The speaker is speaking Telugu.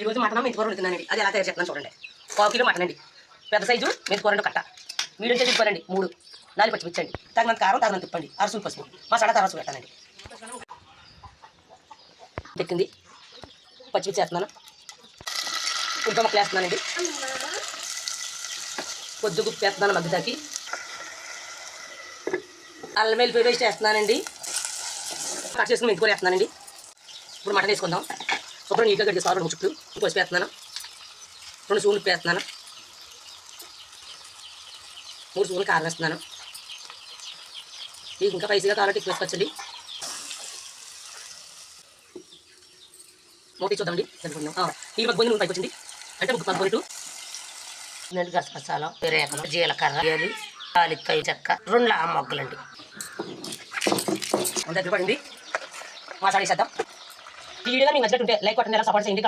ఈ రోజు మటన్ మెంతికూర వండుతున్నానండి. అది ఎలా తయారు చేస్తున్నాను చూడండి. 1 కిలో మటన్ అండి, పెద్ద సైజు మెంతికూర 2 కట్ట, మీడియం సైజు ఉల్లిపాయలండి 3, 4 పచ్చిమిర్చి అండి, తగినంత కారం, తగినంత ఉప్పు అండి, అరసూలు పసుపు, మసాలా తర్వాత పెట్టానండి. ఎక్కింది, పచ్చిమిర్చి వేస్తున్నాను, ఉల్లిపాయ ముక్కలు వేస్తున్నానండి, కొద్దిగా ఉప్పు వేస్తున్నాను మగ్గుదాకి, అల్లం వెల్లుల్లి పేస్ట్ వేస్తున్నానండి, కట్ చేసుకుని మెంతికూర వేస్తున్నానండి. ఇప్పుడు మటన్ వేసుకుందాం. శుభ్రం నీట్గా కట్ చేసుకోవాలి. 2 చుట్లు పసుపు వేస్తున్నాను, 2 స్పూన్లు ఉప్పు వేస్తున్నాను, 3 స్పూన్లు కారం వేస్తున్నాను. ఇది ఇంకా స్పైసీగా కావాలంటే ఎక్కువ వేసుకోవచ్చండి. మూత చూద్దామండి. సరిపోయింది. ఈ మగ్గు నూనె పైకి వచ్చింది అంటే ముగ్గు పడుకుంటూ గసగసాలు, రేఖలు, జీలకర్ర, యాలక్కాయ చెక్క, 2 మొగ్గలండి. దగ్గర పడింది. మసాలా వేసేద్దాం. ఈ వీడియోగా మీకు నచ్చినట్టుంటే లైక్ కొట్టండి, సపోర్ట్ చేయండి.